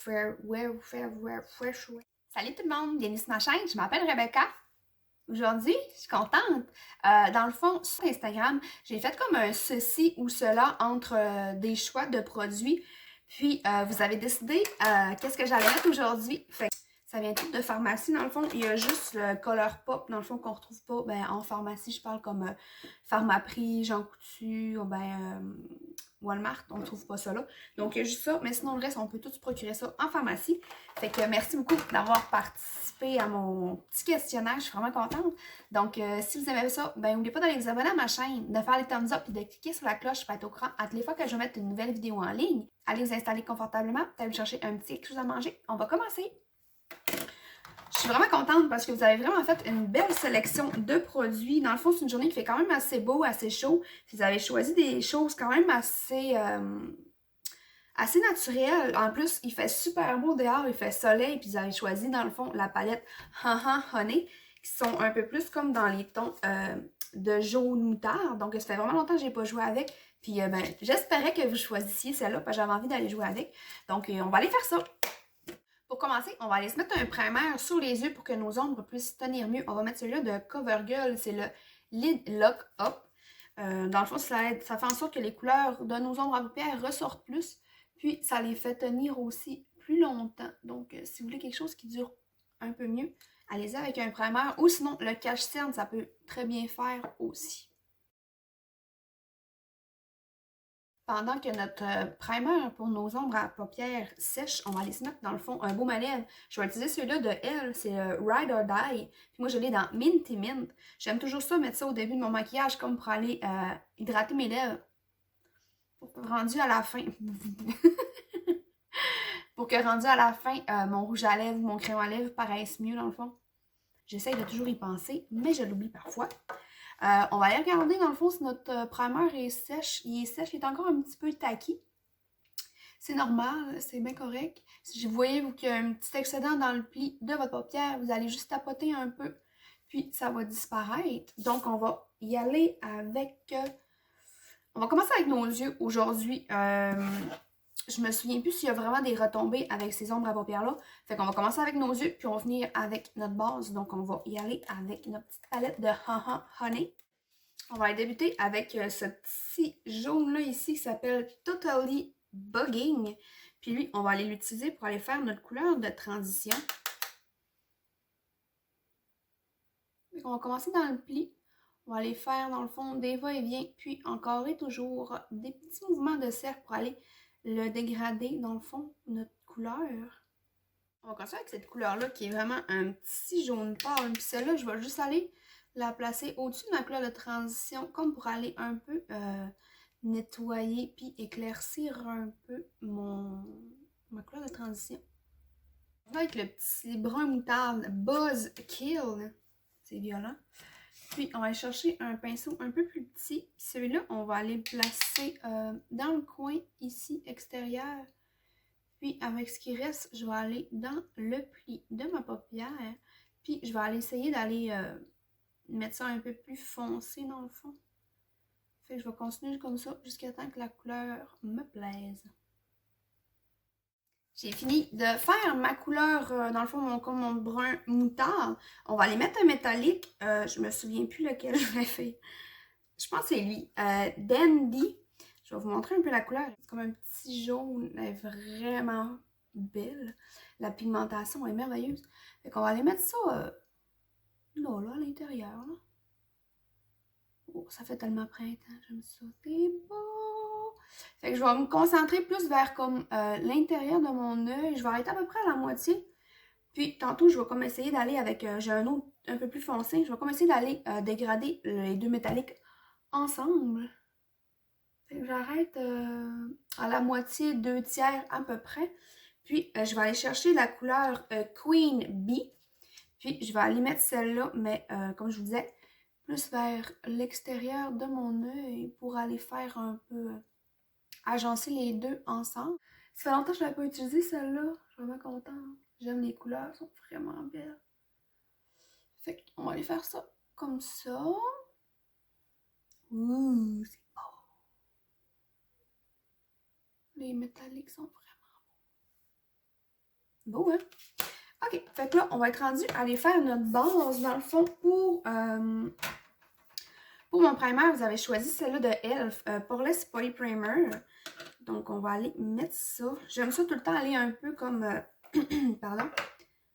Salut tout le monde, bienvenue sur ma chaîne, je m'appelle Rebecca. Aujourd'hui, je suis contente. Dans le fond, sur Instagram, j'ai fait comme un ceci ou cela entre des choix de produits. Puis, vous avez décidé qu'est-ce que j'allais mettre aujourd'hui. Fait que ça vient tout de pharmacie, dans le fond. Il y a juste le Color Pop, dans le fond, qu'on retrouve pas en pharmacie. Je parle comme Pharmaprix, Jean Coutu, ou Walmart, on ne trouve pas ça là. Donc, il y a juste ça, mais sinon, le reste, on peut tous procurer ça en pharmacie. Fait que merci beaucoup d'avoir participé à mon petit questionnaire. Je suis vraiment contente. Donc, si vous aimez ça, n'oubliez pas d'aller vous abonner à ma chaîne, de faire les thumbs up et de cliquer sur la cloche pour être au courant à toutes les fois que je vais mettre une nouvelle vidéo en ligne. Allez vous installer confortablement, allez chercher un petit quelque chose à manger. On va commencer. Je suis vraiment contente parce que vous avez vraiment fait une belle sélection de produits. Dans le fond, c'est une journée qui fait quand même assez beau, assez chaud. Vous avez choisi des choses quand même assez naturelles. En plus, il fait super beau dehors, il fait soleil. Puis vous avez choisi, dans le fond, la palette Honey, qui sont un peu plus comme dans les tons de jaune moutarde. Donc, ça fait vraiment longtemps que je n'ai pas joué avec. Puis, j'espérais que vous choisissiez celle-là parce que j'avais envie d'aller jouer avec. Donc, on va aller faire ça. Pour commencer, on va aller se mettre un primer sur les yeux pour que nos ombres puissent tenir mieux. On va mettre celui-là de CoverGirl, c'est le Lid Lock Up. Dans le fond, ça fait en sorte que les couleurs de nos ombres à paupières ressortent plus, puis ça les fait tenir aussi plus longtemps. Donc, si vous voulez quelque chose qui dure un peu mieux, allez-y avec un primer, ou sinon, le cache-cerne, ça peut très bien faire aussi. Pendant que notre primer pour nos ombres à paupières sèche, on va aller se mettre dans le fond un baume à lèvres. Je vais utiliser celui-là de Elle, c'est Ride or Die. Puis moi, je l'ai dans Minty Mint. J'aime toujours ça, mettre ça au début de mon maquillage comme pour aller hydrater mes lèvres. Rendu à la fin. Pour que rendu à la fin, mon rouge à lèvres, mon crayon à lèvres paraisse mieux dans le fond. J'essaye de toujours y penser, mais je l'oublie parfois. On va aller regarder dans le fond si notre primer est sèche. Il est sèche, il est encore un petit peu tacky. C'est normal, c'est bien correct. Si vous voyez qu'il y a un petit excédent dans le pli de votre paupière, vous allez juste tapoter un peu, puis ça va disparaître. Donc, on va y aller avec... on va commencer avec nos yeux aujourd'hui. Je me souviens plus s'il y a vraiment des retombées avec ces ombres à paupières-là. Fait qu'on va commencer avec nos yeux, puis on va finir avec notre base. Donc, on va y aller avec notre petite palette de Honey. On va débuter avec ce petit jaune-là ici qui s'appelle Totally Bugging. Puis lui, on va aller l'utiliser pour aller faire notre couleur de transition. Donc, on va commencer dans le pli. On va aller faire dans le fond des va-et-vient, puis encorer toujours des petits mouvements de cercle pour aller le dégrader dans le fond, notre couleur. On va commencer avec cette couleur-là qui est vraiment un petit jaune pâle. Puis celle-là, je vais juste aller la placer au-dessus de ma couleur de transition, comme pour aller un peu nettoyer puis éclaircir un peu ma couleur de transition. Avec le petit brun moutarde Buzz Kill, c'est violent. Puis on va aller chercher un pinceau un peu plus petit. Celui-là, on va aller le placer dans le coin ici extérieur. Puis avec ce qui reste, je vais aller dans le pli de ma paupière. Puis je vais aller essayer d'aller mettre ça un peu plus foncé dans le fond. Fait que je vais continuer comme ça jusqu'à temps que la couleur me plaise. J'ai fini de faire ma couleur, dans le fond, mon brun moutarde. On va aller mettre un métallique. Je me souviens plus lequel je vais faire. Je pense que c'est lui. Dandy. Je vais vous montrer un peu la couleur. C'est comme un petit jaune. Elle est vraiment belle. La pigmentation est merveilleuse. Fait qu'on va aller mettre ça là, à l'intérieur. Oh, ça fait tellement printemps. J'aime ça. C'est beau. Fait que je vais me concentrer plus vers comme l'intérieur de mon œil. Je vais arrêter à peu près à la moitié. Puis tantôt, je vais comme essayer d'aller avec... j'ai un autre un peu plus foncé. Je vais comme essayer d'aller dégrader les deux métalliques ensemble. J'arrête à la moitié, 2/3 à peu près. Puis, je vais aller chercher la couleur Queen Bee. Puis, je vais aller mettre celle-là, mais comme je vous disais, plus vers l'extérieur de mon œil pour aller faire un peu agencer les deux ensemble. Ça fait longtemps que je n'avais pas utilisé celle-là. Je suis vraiment contente. J'aime les couleurs, elles sont vraiment belles. Fait qu'on va aller faire ça comme ça. Ouh, c'est beau. Les métalliques sont vraiment beaux. Beau, hein? OK, fait que là, on va être rendu à aller faire notre base, dans le fond, pour mon primer, vous avez choisi celle-là de e.l.f. Poreless Body Primer. Donc, on va aller mettre ça. J'aime ça tout le temps aller un peu comme... pardon.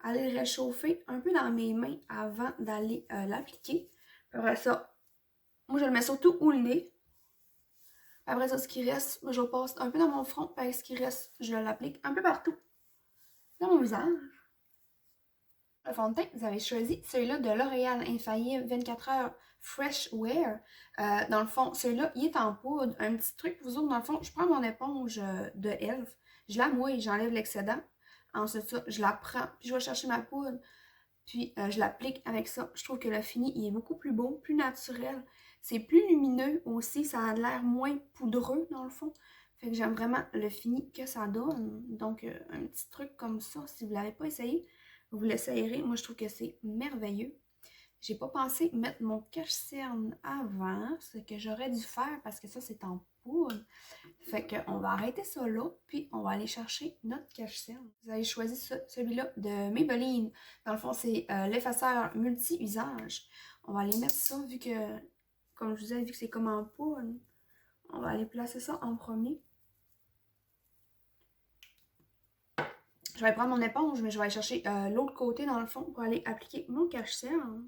Aller le réchauffer un peu dans mes mains avant d'aller l'appliquer. Après ça, moi, je le mets surtout où le nez. Après ça, ce qui reste, je le passe un peu dans mon front. Puis ce qui reste, je l'applique un peu partout dans mon visage. Le fond de teint, vous avez choisi celui-là de L'Oréal Infaillible 24 heures Fresh Wear. Dans le fond, celui-là, il est en poudre. Un petit truc pour vous autres, dans le fond, je prends mon éponge de e.l.f. Je la mouille, j'enlève l'excédent. Ensuite, ça, je la prends, puis je vais chercher ma poudre. Puis, je l'applique avec ça. Je trouve que le fini, il est beaucoup plus beau, plus naturel. C'est plus lumineux aussi. Ça a l'air moins poudreux, dans le fond. Fait que j'aime vraiment le fini que ça donne. Donc, un petit truc comme ça, si vous ne l'avez pas essayé, vous l'essayerez. Moi, je trouve que c'est merveilleux. J'ai pas pensé mettre mon cache-cerne avant, ce que j'aurais dû faire parce que ça, c'est en poudre. Fait qu'on va arrêter ça là, puis on va aller chercher notre cache-cerne. Vous avez choisi celui-là de Maybelline. Dans le fond, c'est l'effaceur multi-usage. On va aller mettre ça, vu que, comme je vous ai dit, vu que c'est comme en poudre, on va aller placer ça en premier. Je vais prendre mon éponge, mais je vais aller chercher l'autre côté, dans le fond, pour aller appliquer mon cache-cerne.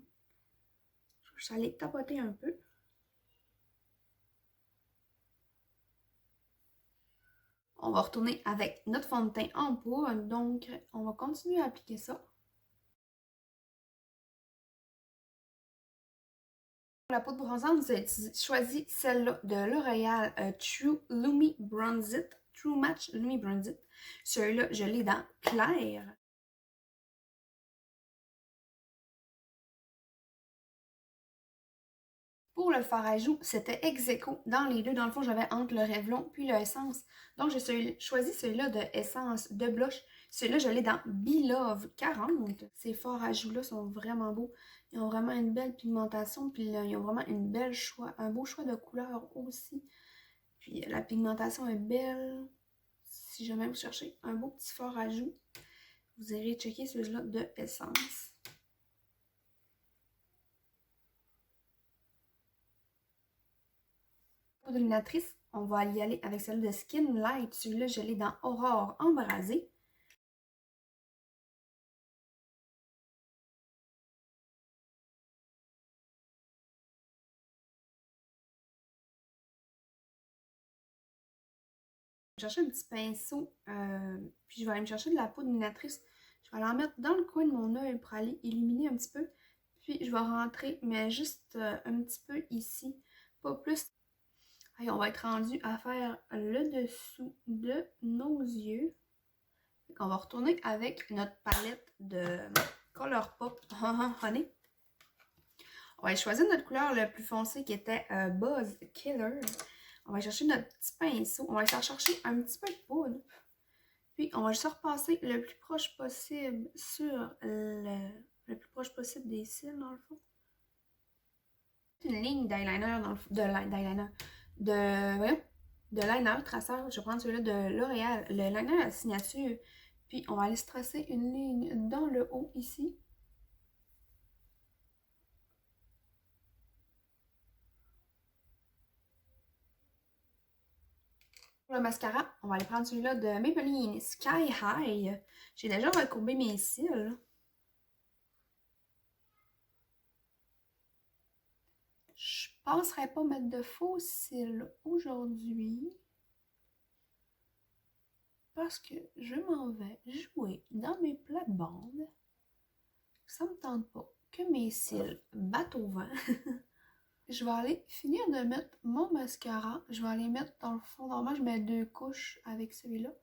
Je vais aller tapoter un peu. On va retourner avec notre fond de teint en poudre, donc on va continuer à appliquer ça. Pour la poudre bronzante, vous avez choisi celle-là de L'Oréal True Lumi Bronzit, True Match Lumi Bronzit. Celui-là, je l'ai dans clair. Pour le fard à joues, c'était ex aequo dans les deux. Dans le fond, j'avais entre le Revlon puis le Essence. Donc, j'ai choisi celui-là de Essence de blush. Celui-là, je l'ai dans Belove 40. Ces fards à joues-là sont vraiment beaux. Ils ont vraiment une belle pigmentation. Puis ils ont vraiment un beau choix de couleurs aussi. Puis la pigmentation est belle. Si jamais vous cherchez un beau petit fard à joues, vous irez checker celui-là de Essence. Pour illuminatrice, on va y aller avec celle de Skin Light. Celui-là, je l'ai dans Aurore Embrasée. Je vais chercher un petit pinceau, puis je vais aller me chercher de la poudre illuminatrice. Je vais aller en mettre dans le coin de mon œil pour aller illuminer un petit peu. Puis je vais rentrer, mais juste un petit peu ici, pas plus. Allez, on va être rendu à faire le dessous de nos yeux. On va retourner avec notre palette de Colourpop Honey. On va choisir notre couleur la plus foncée qui était Buzz Killer. On va chercher notre petit pinceau. On va essayer de chercher un petit peu de poudre. Puis, on va juste repasser le plus proche possible sur le plus proche possible des cils, dans le fond. Une ligne d'eyeliner, de liner traceur. Je vais prendre celui-là de L'Oréal, le liner à signature. Puis, on va aller se tracer une ligne dans le haut ici. Pour le mascara, on va aller prendre celui-là de Maybelline Sky High. J'ai déjà recourbé mes cils. Je ne penserais pas mettre de faux cils aujourd'hui. Parce que je m'en vais jouer dans mes plates-bandes. Ça me tente pas que mes cils battent au vent. Je vais aller finir de mettre mon mascara. Je vais aller mettre dans le fond. Normalement, je mets 2 couches avec celui-là.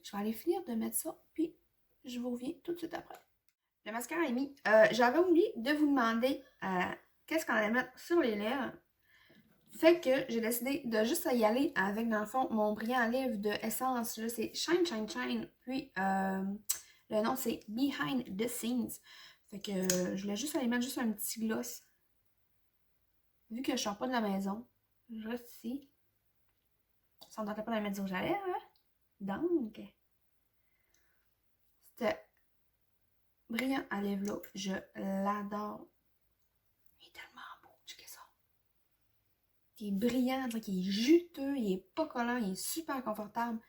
Je vais aller finir de mettre ça, puis je vous reviens tout de suite après. Le mascara est mis. J'avais oublié de vous demander qu'est-ce qu'on allait mettre sur les lèvres. Fait que j'ai décidé de juste y aller avec, dans le fond, mon brillant à lèvres de Essence. Là, c'est Shine, Shine, Shine. Puis, le nom, c'est Behind the Scenes. Fait que je voulais juste aller mettre juste un petit gloss. Vu que je sors pas de la maison, je reste ici. Ça ne tentait pas de mettre du rouge à lèvres, hein? Donc, brillant à lèvres là, je l'adore. Il est tellement beau, checkez ça. Il est brillant, il est juteux, il est pas collant, il est super confortable.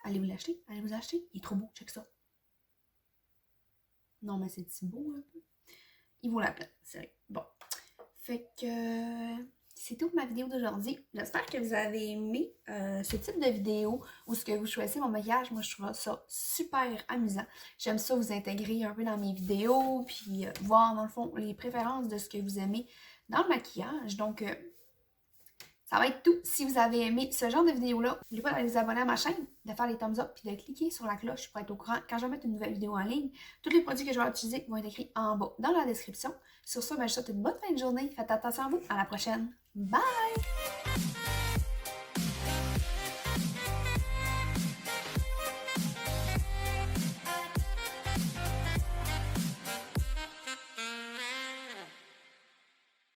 Allez vous l'acheter, allez vous acheter. Il est trop beau, check ça. Non, mais c'est si beau un peu. Il vaut la peine, sérieux. Bon. Fait que c'est tout pour ma vidéo d'aujourd'hui. J'espère que vous avez aimé ce type de vidéo où ce que vous choisissez mon maquillage. Moi, je trouve ça super amusant. J'aime ça vous intégrer un peu dans mes vidéos, puis voir dans le fond les préférences de ce que vous aimez dans le maquillage. Donc, ça va être tout. Si vous avez aimé ce genre de vidéo-là, n'oubliez pas d'aller vous abonner à ma chaîne, de faire les thumbs up puis de cliquer sur la cloche pour être au courant quand je vais mettre une nouvelle vidéo en ligne. Tous les produits que je vais utiliser vont être écrits en bas dans la description. Sur ce, je vous souhaite une bonne fin de journée. Faites attention à vous. À la prochaine. Bye!